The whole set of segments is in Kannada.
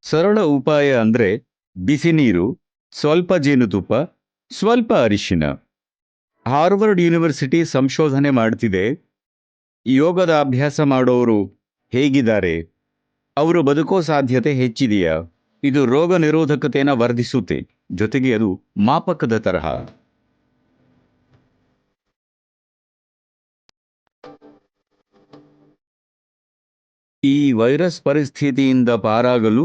ಸರಳ ಉಪಾಯ ಅಂದ್ರೆ ಬಿಸಿ ನೀರು, ಸ್ವಲ್ಪ ಜೇನುತುಪ್ಪ, ಸ್ವಲ್ಪ ಅರಿಶಿನ. ಹಾರ್ವರ್ಡ್ ಯೂನಿವರ್ಸಿಟಿ ಸಂಶೋಧನೆ ಮಾಡ್ತಿದೆ. ಯೋಗದ ಅಭ್ಯಾಸ ಮಾಡೋರು ಹೇಗಿದ್ದಾರೆ, ಅವರು ಬದುಕೋ ಸಾಧ್ಯತೆ ಹೆಚ್ಚಿದೆಯಾ? ಇದು ರೋಗ ನಿರೋಧಕತೆಯನ್ನು ವರ್ಧಿಸುತ್ತೆ, ಜೊತೆಗೆ ಅದು ಮಾಪಕದ ತರಹ. ಈ ವೈರಸ್ ಪರಿಸ್ಥಿತಿಯಿಂದ ಪಾರಾಗಲು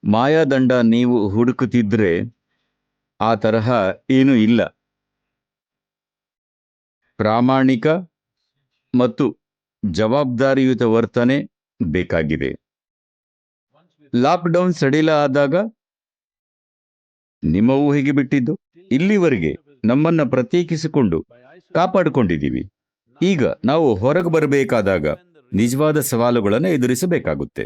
ಮಾಯಾದಂಡ ನೀವು ಹುಡುಕುತ್ತಿದ್ರೆ ಆ ತರಹ ಏನೂ ಇಲ್ಲ. ಪ್ರಾಮಾಣಿಕ ಮತ್ತು ಜವಾಬ್ದಾರಿಯುತ ವರ್ತನೆ ಬೇಕಾಗಿದೆ. ಲಾಕ್ಡೌನ್ ಸಡಿಲ ಆದಾಗ ನಿಮ್ಮ ಊಹೆಗೆ ಬಿಟ್ಟಿದ್ದು. ಇಲ್ಲಿವರೆಗೆ ನಮ್ಮನ್ನ ಪ್ರತ್ಯೇಕಿಸಿಕೊಂಡು ಕಾಪಾಡಿಕೊಂಡಿದ್ದೀವಿ. ಈಗ ನಾವು ಹೊರಗೆ ಬರಬೇಕಾದಾಗ ನಿಜವಾದ ಸವಾಲುಗಳನ್ನು ಎದುರಿಸಬೇಕಾಗುತ್ತೆ.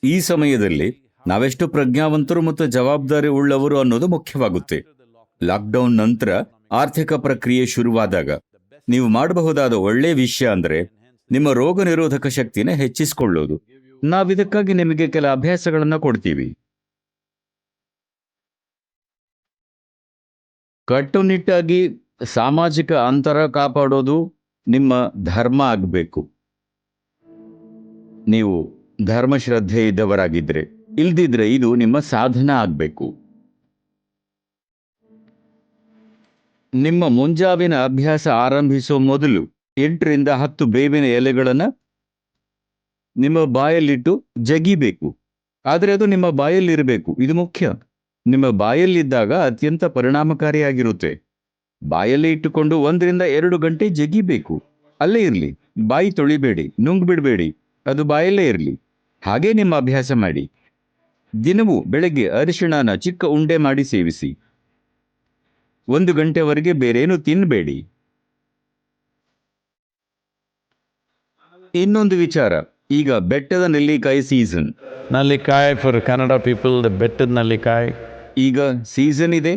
ಈ ಸಮಯದಲ್ಲಿ ನಾವೆಷ್ಟು ಪ್ರಜ್ಞಾವಂತರು ಮತ್ತು ಜವಾಬ್ದಾರಿ ಉಳ್ಳವರು ಅನ್ನೋದು ಮುಖ್ಯವಾಗುತ್ತೆ. ಲಾಕ್ಡೌನ್ ನಂತರ ಆರ್ಥಿಕ ಪ್ರಕ್ರಿಯೆ ಶುರುವಾದಾಗ ನೀವು ಮಾಡಬಹುದಾದ ಒಳ್ಳೆ ವಿಷಯ ಅಂದ್ರೆ ನಿಮ್ಮ ರೋಗ ನಿರೋಧಕ ಶಕ್ತಿನ ಹೆಚ್ಚಿಸಿಕೊಳ್ಳೋದು. ನಾವಿದಕ್ಕಾಗಿ ನಿಮಗೆ ಕೆಲ ಅಭ್ಯಾಸಗಳನ್ನ ಕೊಡ್ತೀವಿ. ಕಟ್ಟುನಿಟ್ಟಾಗಿ ಸಾಮಾಜಿಕ ಅಂತರ ಕಾಪಾಡೋದು ನಿಮ್ಮ ಧರ್ಮ ಆಗಬೇಕು. ನೀವು ಧರ್ಮಶ್ರದ್ಧೆ ಇದ್ದವರಾಗಿದ್ರೆ, ಇಲ್ದಿದ್ರೆ ಇದು ನಿಮ್ಮ ಸಾಧನ ಆಗಬೇಕು. ನಿಮ್ಮ ಮುಂಜಾವಿನ ಅಭ್ಯಾಸ ಆರಂಭಿಸೋ ಮೊದಲು 8 ರಿಂದ 10 ಬೇವಿನ ಎಲೆಗಳನ್ನು ನಿಮ್ಮ ಬಾಯಲ್ಲಿಟ್ಟು ಜಗಿಬೇಕು. ಆದರೆ ಅದು ನಿಮ್ಮ ಬಾಯಲ್ಲಿರಬೇಕು, ಇದು ಮುಖ್ಯ. ನಿಮ್ಮ ಬಾಯಲ್ಲಿದ್ದಾಗ ಅತ್ಯಂತ ಪರಿಣಾಮಕಾರಿಯಾಗಿರುತ್ತೆ. ಬಾಯಲ್ಲೇ ಇಟ್ಟುಕೊಂಡು 1 ರಿಂದ 2 ಗಂಟೆ ಜಗಿಬೇಕು. ಅಲ್ಲೇ ಇರಲಿ, ಬಾಯಿ ತೊಳಿಬೇಡಿ, ನುಂಗ್ಬಿಡ್ಬೇಡಿ, ಅದು ಬಾಯಲ್ಲೇ ಇರಲಿ. ಹಾಗೇ ನಿಮ್ಮ ಅಭ್ಯಾಸ ಮಾಡಿ. ದಿನವೂ ಬೆಳಗ್ಗೆ ಅರಿಶಿಣನ ಚಿಕ್ಕ ಉಂಡೆ ಮಾಡಿ ಸೇವಿಸಿ. 1 ಗಂಟೆವರೆಗೆ ಬೇರೇನು ತಿನ್ನಬೇಡಿ. ಇನ್ನೊಂದು ವಿಚಾರ, ಈಗ ಬೆಟ್ಟದ ನೆಲ್ಲಿಕಾಯಿ season. Nallikai for Kannada people, the better Nallikai. ಈಗ ಸೀಸನ್ ಇದೆ.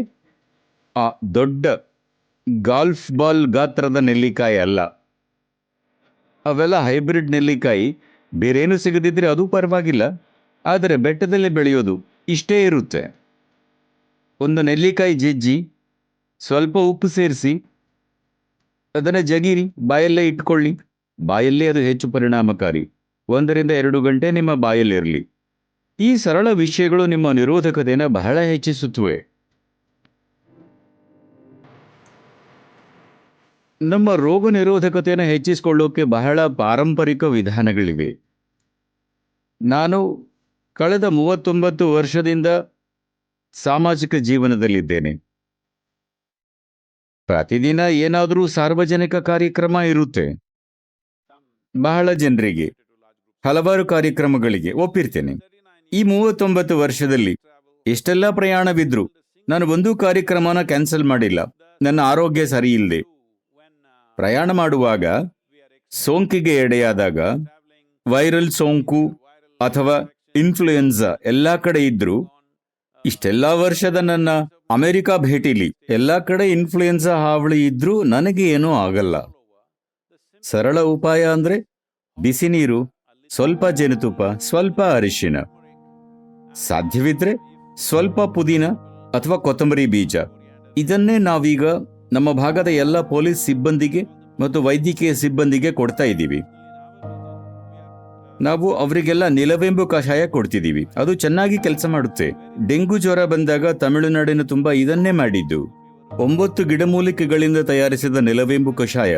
ಆ ದೊಡ್ಡ ಗಾಲ್ಫ್ ಬಾಲ್ ಗಾತ್ರದ ನೆಲ್ಲಿಕಾಯಿ ಅಲ್ಲ. ಅವೆಲ್ಲ ಹೈಬ್ರಿಡ್ ನೆಲ್ಲಿಕಾಯಿ. ಬೇರೇನು ಸಿಗದಿದ್ರೆ ಅದು ಪರವಾಗಿಲ್ಲ, ಆದರೆ ಬೆಟ್ಟದಲ್ಲಿ ಬೆಳೆಯೋದು ಇಷ್ಟೇ ಇರುತ್ತೆ. ಒಂದು ನೆಲ್ಲಿಕಾಯಿ ಜಜ್ಜಿ ಸ್ವಲ್ಪ ಉಪ್ಪು ಸೇರಿಸಿ ಅದನ್ನು ಜಗಿರಿ, ಬಾಯಲ್ಲೇ ಇಟ್ಕೊಳ್ಳಿ. ಬಾಯಲ್ಲೇ ಅದು ಹೆಚ್ಚು ಪರಿಣಾಮಕಾರಿ. 1 ರಿಂದ 2 ಗಂಟೆ ನಿಮ್ಮ ಬಾಯಲ್ಲಿರಲಿ. ಈ ಸರಳ ವಿಷಯಗಳು ನಿಮ್ಮ ನಿರೋಧಕತೆಯನ್ನು ಬಹಳ ಹೆಚ್ಚಿಸುತ್ತವೆ. ನಮ್ಮ ರೋಗ ನಿರೋಧಕತೆಯನ್ನು ಹೆಚ್ಚಿಸಿಕೊಳ್ಳೋಕೆ ಬಹಳ ಪಾರಂಪರಿಕ ವಿಧಾನಗಳಿವೆ. ನಾನು ಕಳೆದ 39 ವರ್ಷದಿಂದ ಸಾಮಾಜಿಕ ಜೀವನದಲ್ಲಿದ್ದೇನೆ. ಪ್ರತಿದಿನ ಏನಾದರೂ ಸಾರ್ವಜನಿಕ ಕಾರ್ಯಕ್ರಮ ಇರುತ್ತೆ. ಬಹಳ ಜನರಿಗೆ, ಹಲವಾರು ಕಾರ್ಯಕ್ರಮಗಳಿಗೆ ಒಪ್ಪಿರ್ತೇನೆ. ಈ 39 ವರ್ಷದಲ್ಲಿ ಎಷ್ಟೆಲ್ಲ ಪ್ರಯಾಣವಿದ್ರು ನಾನು ಒಂದೂ ಕಾರ್ಯಕ್ರಮನ ಕ್ಯಾನ್ಸಲ್ ಮಾಡಿಲ್ಲ. ನನ್ನ ಆರೋಗ್ಯ ಸರಿ ಇಲ್ಲದೆ ಪ್ರಯಾಣ ಮಾಡುವಾಗ, ಸೋಂಕಿಗೆ ಎಡೆಯಾದಾಗ, ವೈರಲ್ ಸೋಂಕು ಅಥವಾ ಇನ್ಫ್ಲೂಯೆನ್ಸಾ ಎಲ್ಲ ಕಡೆ ಇದ್ರು, ಇಷ್ಟೆಲ್ಲ ವರ್ಷದ ನನ್ನ ಅಮೆರಿಕ ಭೇಟಿಲಿ ಎಲ್ಲ ಕಡೆ ಇನ್ಫ್ಲೂಯೆನ್ಸಾ ಹಾವಳಿ ಇದ್ರೂ ನನಗೆ ಏನೂ ಆಗಲ್ಲ. ಸರಳ ಉಪಾಯ ಅಂದ್ರೆ ಬಿಸಿ ನೀರು, ಸ್ವಲ್ಪ ಜೇನುತುಪ್ಪ, ಸ್ವಲ್ಪ ಅರಿಶಿನ, ಸಾಧ್ಯವಿದ್ರೆ ಸ್ವಲ್ಪ ಪುದೀನ ಅಥವಾ ಕೊತ್ತಂಬರಿ ಬೀಜ. ಇದನ್ನೇ ನಾವೀಗ ನಮ್ಮ ಭಾಗದ ಎಲ್ಲ ಪೊಲೀಸ್ ಸಿಬ್ಬಂದಿಗೆ ಮತ್ತು ವೈದ್ಯಕೀಯ ಸಿಬ್ಬಂದಿಗೆ ಕೊಡ್ತಾ ಇದ್ದೀವಿ. ನಾವು ಅವರಿಗೆಲ್ಲ ನಿಲವೇಂಬು ಕಷಾಯ ಕೊಡ್ತಿದ್ದೀವಿ. ಅದು ಚೆನ್ನಾಗಿ ಕೆಲಸ ಮಾಡುತ್ತೆ. ಡೆಂಗು ಜ್ವರ ಬಂದಾಗ ತಮಿಳುನಾಡಿನ ತುಂಬ ಇದನ್ನೇ ಮಾಡಿದ್ದು. 9 ಗಿಡಮೂಲಿಕೆಗಳಿಂದ ತಯಾರಿಸಿದ ನಿಲವೇಂಬು ಕಷಾಯ.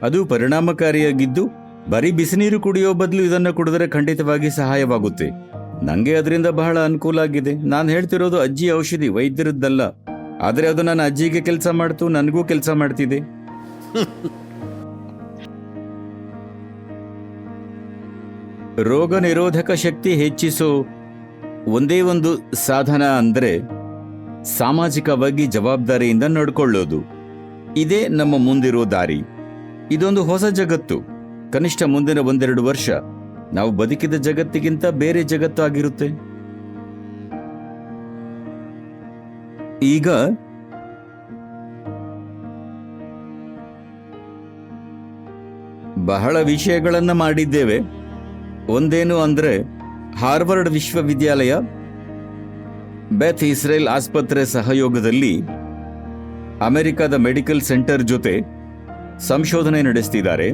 ಅದು ಪರಿಣಾಮಕಾರಿಯಾಗಿದ್ದು, ಬರೀ ಬಿಸಿನೀರು ಕುಡಿಯೋ ಬದಲು ಇದನ್ನು ಕುಡಿದರೆ ಖಂಡಿತವಾಗಿ ಸಹಾಯವಾಗುತ್ತೆ. ನನಗೆ ಅದರಿಂದ ಬಹಳ ಅನುಕೂಲ ಆಗಿದೆ. ನಾನು ಹೇಳ್ತಿರೋದು ಅಜ್ಜಿ ಔಷಧಿ, ವೈದ್ಯರದ್ದಲ್ಲ. ಆದರೆ ಅದು ನನ್ನ ಅಜ್ಜಿಗೆ ಕೆಲಸ ಮಾಡ್ತು, ನನಗೂ ಕೆಲಸ ಮಾಡ್ತಿದೆ. ರೋಗ ನಿರೋಧಕ ಶಕ್ತಿ ಹೆಚ್ಚಿಸೋ ಒಂದೇ ಒಂದು ಸಾಧನ ಅಂದರೆ ಸಾಮಾಜಿಕವಾಗಿ ಜವಾಬ್ದಾರಿಯಿಂದ ನಡ್ಕೊಳ್ಳೋದು. ಇದೇ ನಮ್ಮ ಮುಂದಿರೋ ದಾರಿ. ಇದೊಂದು ಹೊಸ ಜಗತ್ತು. ಕನಿಷ್ಠ ಮುಂದಿನ 1-2 ವರ್ಷ ನಾವು ಬದುಕಿದ ಜಗತ್ತಿಗಿಂತ ಬೇರೆ ಜಗತ್ತು ಆಗಿರುತ್ತೆ. ಈಗ ಬಹಳ ವಿಷಯಗಳನ್ನು ಮಾಡಿದ್ದೇವೆ. ಒಂದೇನು ಅಂದ್ರೆ, ಹಾರ್ವರ್ಡ್ ವಿಶ್ವವಿದ್ಯಾಲಯ ಬೆತ್ ಇಸ್ರೇಲ್ ಆಸ್ಪತ್ರೆ ಸಹಯೋಗದಲ್ಲಿ ಅಮೆರಿಕದ ಮೆಡಿಕಲ್ ಸೆಂಟರ್ ಜೊತೆ ಸಂಶೋಧನೆ ನಡೆಸ್ತಿದ್ದಾರೆ.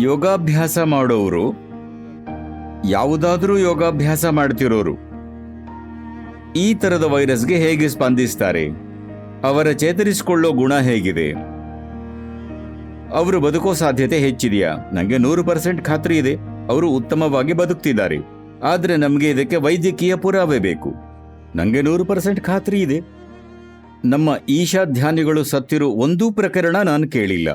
ಯೋಗಾಭ್ಯಾಸ ಮಾಡೋರು, ಯಾವುದಾದ್ರೂ ಯೋಗಾಭ್ಯಾಸ ಮಾಡ್ತಿರೋರು ಈ ತರದ ವೈರಸ್ಗೆ ಹೇಗೆ ಸ್ಪಂದಿಸ್ತಾರೆ, ಅವರ ಚೇತರಿಸಿಕೊಳ್ಳೋ ಗುಣ ಹೇಗಿದೆ, ಅವರು ಬದುಕೋ ಸಾಧ್ಯತೆ ಹೆಚ್ಚಿದೆಯಾ? ನನಗೆ 100% ಖಾತ್ರಿ ಇದೆ, ಅವರು ಉತ್ತಮವಾಗಿ ಬದುಕ್ತಿದ್ದಾರೆ. ಆದರೆ ನಮಗೆ ಇದಕ್ಕೆ ವೈದ್ಯಕೀಯ ಪುರಾವೆ ಬೇಕು. ನನಗೆ 100% ಖಾತ್ರಿ ಇದೆ. ನಮ್ಮ ಈಶಾಧ್ಯಾನಿಗಳು ಸತ್ತಿರೋ ಒಂದೂ ಪ್ರಕರಣ ನಾನು ಕೇಳಿಲ್ಲ.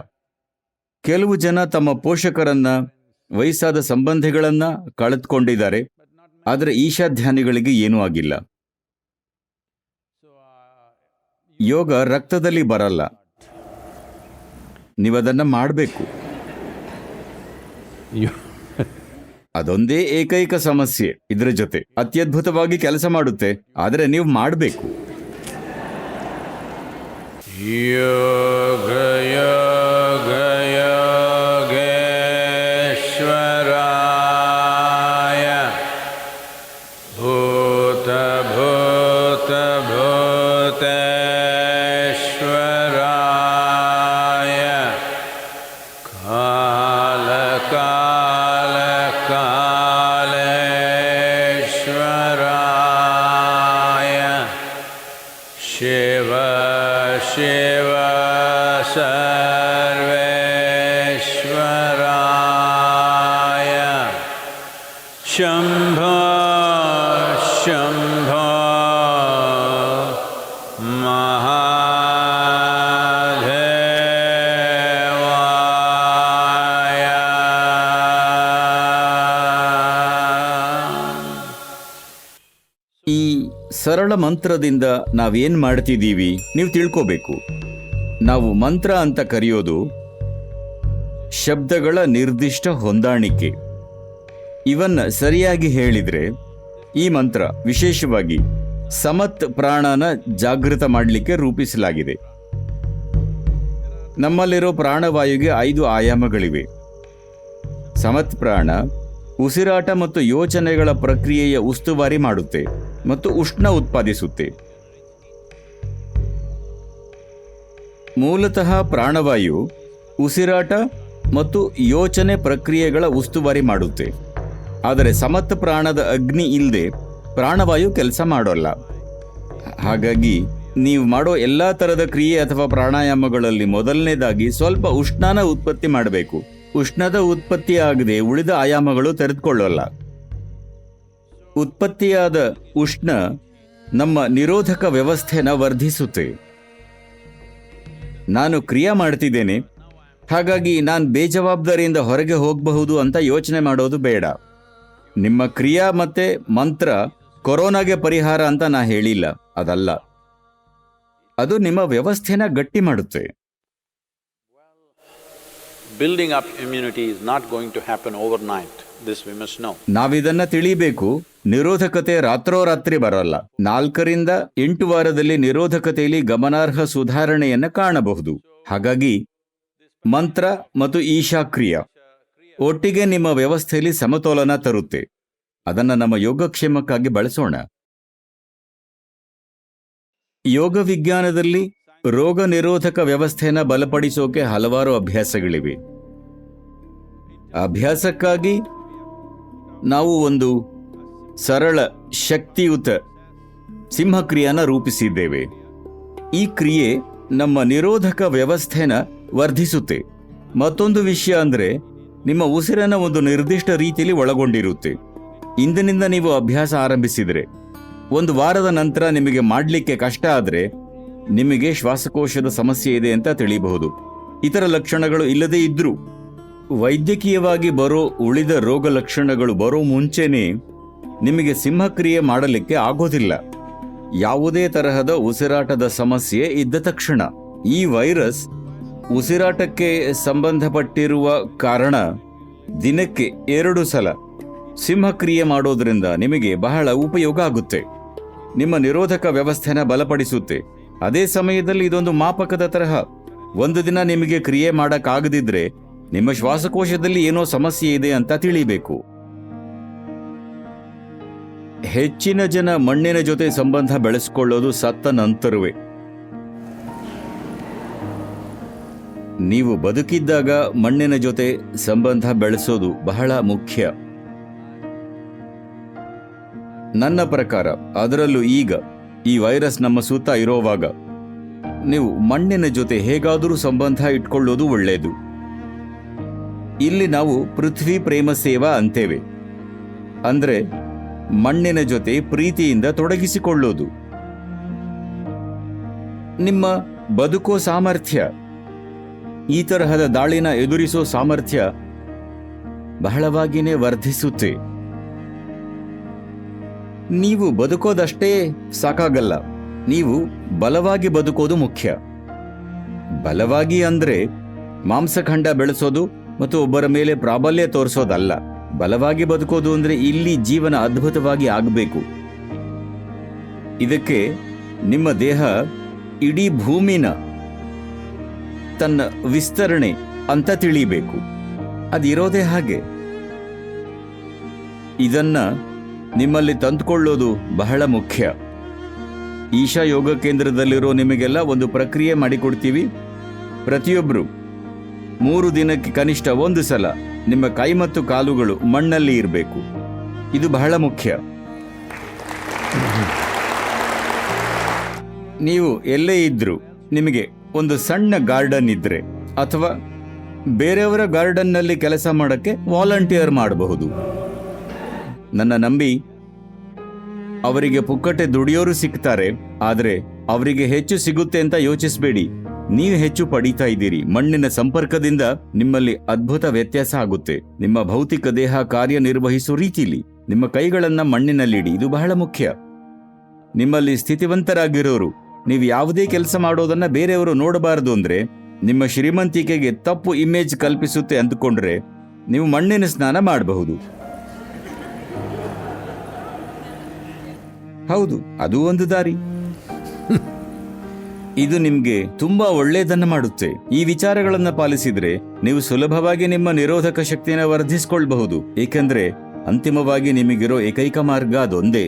ಕೆಲವು ಜನ ತಮ್ಮ ಪೋಷಕರನ್ನ, ವಯಸ್ಸಾದ ಸಂಬಂಧಿಗಳನ್ನ ಕಳೆದುಕೊಂಡಿದ್ದಾರೆ, ಆದರೆ ಈಶಾಧ್ಯಾನಿಗಳಿಗೆ ಏನೂ ಆಗಿಲ್ಲ. ಯೋಗ ರಕ್ತದಲ್ಲಿ ಬರಲ್ಲ, ನೀವದನ್ನ ಮಾಡಬೇಕು. ಅದೊಂದೇ ಏಕೈಕ ಸಮಸ್ಯೆ. ಇದರ ಜೊತೆ ಅತ್ಯದ್ಭುತವಾಗಿ ಕೆಲಸ ಮಾಡುತ್ತೆ, ಆದರೆ ನೀವು ಮಾಡಬೇಕು. ಯೋಗ ಯೋಗ ಯೋಗೇಶ್ವರಾಯ ಭೂತ ಭೂತ ಭೂತೇಶ್ವರಾಯ ಕಾಲ ಕಾಲ ಕಾಲೇಶ್ವರಾಯ ಶಿವ ಶಿವ ಸರ್ವೇಶ್ವರಾಯ ಶಂಭೋ ಶಂಭೋ ಮಹಾದೇವಾಯ. ಈ ಸರಳ ಮಂತ್ರದಿಂದ ನಾವೇನ್ ಮಾಡ್ತಿದ್ದೀವಿ ನೀವು ತಿಳ್ಕೋಬೇಕು. ನಾವು ಮಂತ್ರ ಅಂತ ಕರೆಯೋದು ಶಬ್ದಗಳ ನಿರ್ದಿಷ್ಟ ಹೊಂದಾಣಿಕೆ. ಇವನ್ನ ಸರಿಯಾಗಿ ಹೇಳಿದ್ರೆ ಈ ಮಂತ್ರ ವಿಶೇಷವಾಗಿ ಸಮತ್ ಪ್ರಾಣನ ಜಾಗೃತ ಮಾಡಲಿಕ್ಕೆ ರೂಪಿಸಲಾಗಿದೆ. ನಮ್ಮಲ್ಲಿರೋ ಪ್ರಾಣವಾಯುಗೆ 5 ಆಯಾಮಗಳಿವೆ. ಸಮತ್ ಪ್ರಾಣ ಉಸಿರಾಟ ಮತ್ತು ಯೋಚನೆಗಳ ಪ್ರಕ್ರಿಯೆಯ ಉಸ್ತುವಾರಿ ಮಾಡುತ್ತೆ ಮತ್ತು ಉಷ್ಣ ಉತ್ಪಾದಿಸುತ್ತೆ. ಮೂಲತಃ ಪ್ರಾಣವಾಯು ಉಸಿರಾಟ ಮತ್ತು ಯೋಚನೆ ಪ್ರಕ್ರಿಯೆಗಳ ಉಸ್ತುವಾರಿ ಮಾಡುತ್ತೆ. ಆದರೆ ಸಮತ್ ಪ್ರಾಣದ ಅಗ್ನಿ ಇಲ್ಲದೆ ಪ್ರಾಣವಾಯು ಕೆಲಸ ಮಾಡೋಲ್ಲ. ಹಾಗಾಗಿ ನೀವು ಮಾಡೋ ಎಲ್ಲ ಥರದ ಕ್ರಿಯೆ ಅಥವಾ ಪ್ರಾಣಾಯಾಮಗಳಲ್ಲಿ ಮೊದಲನೇದಾಗಿ ಸ್ವಲ್ಪ ಉಷ್ಣನ ಉತ್ಪತ್ತಿ ಮಾಡಬೇಕು. ಉಷ್ಣದ ಉತ್ಪತ್ತಿ ಆಗದೆ ಉಳಿದ ಆಯಾಮಗಳು ತೆರೆದುಕೊಳ್ಳೋಲ್ಲ. ಉತ್ಪತ್ತಿಯಾದ ಉಷ್ಣ ನಮ್ಮ ನಿರೋಧಕ ವ್ಯವಸ್ಥೆನ ವರ್ಧಿಸುತ್ತೆ. ನಾನು ಕ್ರಿಯೆ ಮಾಡ್ತಿದ್ದೇನೆ, ಹಾಗಾಗಿ ನಾನು ಬೇಜವಾಬ್ದಾರಿಯಿಂದ ಹೊರಗೆ ಹೋಗಬಹುದು ಅಂತ ಯೋಚನೆ ಮಾಡೋದು ಬೇಡ. ನಿಮ್ಮ ಕ್ರಿಯಾ ಮತ್ತೆ ಮಂತ್ರ ಕೊರೋನಾಗೆ ಪರಿಹಾರ ಅಂತ ನಾ ಹೇಳಿಲ್ಲ, ಅದಲ್ಲ. ಅದು ನಿಮ್ಮ ವ್ಯವಸ್ಥೆನ ಗಟ್ಟಿ ಮಾಡುತ್ತೆ. Building up immunity is not going to happen overnight. This we must know. ನಾವಿದನ್ನ ತಿಳಿಬೇಕು. ನಿರೋಧಕತೆ ರಾತ್ರೋರಾತ್ರಿ ಬರಲ್ಲ. 4 ರಿಂದ 8 ವಾರದಲ್ಲಿ ನಿರೋಧಕತೆಯಲ್ಲಿ ಗಮನಾರ್ಹ ಸುಧಾರಣೆಯನ್ನು ಕಾಣಬಹುದು. ಹಾಗಾಗಿ ಮಂತ್ರ ಮತ್ತು ಈಶಾಕ್ರಿಯ ಒಟ್ಟಿಗೆ ನಿಮ್ಮ ವ್ಯವಸ್ಥೆಯಲ್ಲಿ ಸಮತೋಲನ ತರುತ್ತೆ. ಅದನ್ನ ನಮ್ಮ ಯೋಗಕ್ಷೇಮಕ್ಕಾಗಿ ಬಳಸೋಣ. ಯೋಗ ವಿಜ್ಞಾನದಲ್ಲಿ ರೋಗ ನಿರೋಧಕ ವ್ಯವಸ್ಥೆಯನ್ನು ಬಲಪಡಿಸೋಕೆ ಹಲವಾರು ಅಭ್ಯಾಸಗಳಿವೆ. ಅಭ್ಯಾಸಕ್ಕಾಗಿ ನಾವು ಒಂದು ಸರಳ ಶಕ್ತಿಯುತ ಸಿಂಹಕ್ರಿಯೆಯನ್ನು ರೂಪಿಸಿದ್ದೇವೆ. ಈ ಕ್ರಿಯೆ ನಮ್ಮ ನಿರೋಧಕ ವ್ಯವಸ್ಥೆನ ವರ್ಧಿಸುತ್ತೆ. ಮತ್ತೊಂದು ವಿಷಯ ಅಂದರೆ ನಿಮ್ಮ ಉಸಿರನ್ನು ಒಂದು ನಿರ್ದಿಷ್ಟ ರೀತಿಯಲ್ಲಿ ಒಳಗೊಂಡಿರುತ್ತೆ. ಇಂದಿನಿಂದ ನೀವು ಅಭ್ಯಾಸ ಆರಂಭಿಸಿದರೆ 1 ವಾರದ ನಂತರ ನಿಮಗೆ ಮಾಡಲಿಕ್ಕೆ ಕಷ್ಟ ಆದರೆ ನಿಮಗೆ ಶ್ವಾಸಕೋಶದ ಸಮಸ್ಯೆ ಇದೆ ಅಂತ ತಿಳಿಯಬಹುದು. ಇತರ ಲಕ್ಷಣಗಳು ಇಲ್ಲದೇ ಇದ್ರೂ ವೈದ್ಯಕೀಯವಾಗಿ ಬರೋ ಉಳಿದ ರೋಗ ಲಕ್ಷಣಗಳು ಬರೋ ಮುಂಚೆನೇ ನಿಮಗೆ ಸಿಂಹಕ್ರಿಯೆ ಮಾಡಲಿಕ್ಕೆ ಆಗೋದಿಲ್ಲ. ಯಾವುದೇ ತರಹದ ಉಸಿರಾಟದ ಸಮಸ್ಯೆ ಇದ್ದ ತಕ್ಷಣ ಈ ವೈರಸ್ ಉಸಿರಾಟಕ್ಕೆ ಸಂಬಂಧಪಟ್ಟಿರುವ ಕಾರಣ ದಿನಕ್ಕೆ 2 ಸಲ ಸಿಂಹಕ್ರಿಯೆ ಮಾಡೋದ್ರಿಂದ ನಿಮಗೆ ಬಹಳ ಉಪಯೋಗ ಆಗುತ್ತೆ. ನಿಮ್ಮ ನಿರೋಧಕ ವ್ಯವಸ್ಥೆನ ಬಲಪಡಿಸುತ್ತೆ. ಅದೇ ಸಮಯದಲ್ಲಿ ಇದೊಂದು ಮಾಪಕದ ತರಹ. ಒಂದು ದಿನ ನಿಮಗೆ ಕ್ರಿಯೆ ಮಾಡಕ್ಕಾಗದಿದ್ರೆ ನಿಮ್ಮ ಶ್ವಾಸಕೋಶದಲ್ಲಿ ಏನೋ ಸಮಸ್ಯೆ ಇದೆ ಅಂತ ತಿಳಿಬೇಕು. ಹೆಚ್ಚಿನ ಜನ ಮಣ್ಣಿನ ಜೊತೆ ಸಂಬಂಧ ಬೆಳೆಸಿಕೊಳ್ಳೋದು ಸತ್ತ ನಂತರವೇ. ನೀವು ಬದುಕಿದ್ದಾಗ ಮಣ್ಣಿನ ಜೊತೆ ಸಂಬಂಧ ಬೆಳೆಸೋದು ಬಹಳ ಮುಖ್ಯ. ನನ್ನ ಪ್ರಕಾರ, ಅದರಲ್ಲೂ ಈಗ ಈ ವೈರಸ್ ನಮ್ಮ ಸುತ್ತ ಇರೋವಾಗ ನೀವು ಮಣ್ಣಿನ ಜೊತೆ ಹೇಗಾದರೂ ಸಂಬಂಧ ಇಟ್ಕೊಳ್ಳೋದು ಒಳ್ಳೆಯದು. ಇಲ್ಲಿ ನಾವು ಪೃಥ್ವಿ ಪ್ರೇಮ ಸೇವಾ ಅಂತೇವೆ. ಅಂದ್ರೆ ಮಣ್ಣಿನ ಜೊತೆ ಪ್ರೀತಿಯಿಂದ ತೊಡಗಿಸಿಕೊಳ್ಳೋದು. ನಿಮ್ಮ ಬದುಕೋ ಸಾಮರ್ಥ್ಯ, ಈ ತರಹದ ದಾಳಿನ ಎದುರಿಸೋ ಸಾಮರ್ಥ್ಯ ಬಹಳವಾಗಿಯೇ ವರ್ಧಿಸುತ್ತೆ. ನೀವು ಬದುಕೋದಷ್ಟೇ ಸಾಕಾಗಲ್ಲ, ನೀವು ಬಲವಾಗಿ ಬದುಕೋದು ಮುಖ್ಯ. ಬಲವಾಗಿ ಅಂದ್ರೆ ಮಾಂಸಖಂಡ ಬೆಳೆಸೋದು ಮತ್ತು ಒಬ್ಬರ ಮೇಲೆ ಪ್ರಾಬಲ್ಯ ತೋರಿಸೋದಲ್ಲ. ಬಲವಾಗಿ ಬದುಕೋದು ಅಂದ್ರೆ ಇಲ್ಲಿ ಜೀವನ ಅದ್ಭುತವಾಗಿ ಆಗಬೇಕು. ಇದಕ್ಕೆ ನಿಮ್ಮ ದೇಹ ಇಡೀ ಭೂಮಿನ ತನ್ನ ವಿಸ್ತರಣೆ ಅಂತ ತಿಳಿಬೇಕು. ಅದಿರೋದೇ ಹಾಗೆ. ಇದನ್ನ ನಿಮ್ಮಲ್ಲಿ ತಂದುಕೊಳ್ಳೋದು ಬಹಳ ಮುಖ್ಯ. ಈಶಾ ಯೋಗ ಕೇಂದ್ರದಲ್ಲಿರೋ ನಿಮಗೆಲ್ಲ ಒಂದು ಪ್ರಕ್ರಿಯೆ ಮಾಡಿಕೊಡ್ತೀವಿ. ಪ್ರತಿಯೊಬ್ಬರು 3 ದಿನಕ್ಕೆ ಕನಿಷ್ಠ 1 ಸಲ ನಿಮ್ಮ ಕೈ ಮತ್ತು ಕಾಲುಗಳು ಮಣ್ಣಲ್ಲಿ ಇರಬೇಕು. ಇದು ಬಹಳ ಮುಖ್ಯ. ನೀವು ಎಲ್ಲೇ ಇದ್ರೂ ನಿಮಗೆ ಒಂದು ಸಣ್ಣ ಗಾರ್ಡನ್ ಇದ್ರೆ ಅಥವಾ ಬೇರೆಯವರ ಗಾರ್ಡನ್ನಲ್ಲಿ ಕೆಲಸ ಮಾಡೋಕ್ಕೆ ವಾಲಂಟಿಯರ್ ಮಾಡಬಹುದು. ನನ್ನ ನಂಬಿ ಅವರಿಗೆ ಪುಕ್ಕಟೆ ದುಡಿಯೋರು ಸಿಗ್ತಾರೆ, ಆದರೆ ಅವರಿಗೆ ಹೆಚ್ಚು ಸಿಗುತ್ತೆ ಅಂತ ಯೋಚಿಸಬೇಡಿ. ನೀವು ಹೆಚ್ಚು ಪಡೀತಾ ಇದ್ದೀರಿ. ಮಣ್ಣಿನ ಸಂಪರ್ಕದಿಂದ ನಿಮ್ಮಲ್ಲಿ ಅದ್ಭುತ ವ್ಯತ್ಯಾಸ ಆಗುತ್ತೆ. ನಿಮ್ಮ ಭೌತಿಕ ದೇಹ ಕಾರ್ಯನಿರ್ವಹಿಸೋ ರೀತಿಲಿ ನಿಮ್ಮ ಕೈಗಳನ್ನ ಮಣ್ಣಿನಲ್ಲಿಡಿ. ಇದು ಬಹಳ ಮುಖ್ಯ. ನಿಮ್ಮಲ್ಲಿ ಸ್ಥಿತಿವಂತರಾಗಿರೋರು ನೀವು ಯಾವುದೇ ಕೆಲಸ ಮಾಡೋದನ್ನ ಬೇರೆಯವರು ನೋಡಬಾರದು ಅಂದ್ರೆ, ನಿಮ್ಮ ಶ್ರೀಮಂತಿಕೆಗೆ ತಪ್ಪು ಇಮೇಜ್ ಕಲ್ಪಿಸುತ್ತೆ ಅಂದುಕೊಂಡ್ರೆ ನೀವು ಮಣ್ಣಿನ ಸ್ನಾನ ಮಾಡಬಹುದು. ಹೌದು, ಅದು ಒಂದು ದಾರಿ. ಇದು ನಿಮ್ಗೆ ತುಂಬಾ ಒಳ್ಳೆಯದನ್ನ ಮಾಡುತ್ತೆ. ಈ ವಿಚಾರಗಳನ್ನ ಪಾಲಿಸಿದ್ರೆ ನೀವು ಸುಲಭವಾಗಿ ನಿಮ್ಮ ನಿರೋಧಕ ಶಕ್ತಿಯನ್ನು ವರ್ಧಿಸಿಕೊಳ್ಳಬಹುದು. ಏಕೆಂದ್ರೆ ಅಂತಿಮವಾಗಿ ನಿಮಗಿರೋ ಏಕೈಕ ಮಾರ್ಗ ಅದೊಂದೇ.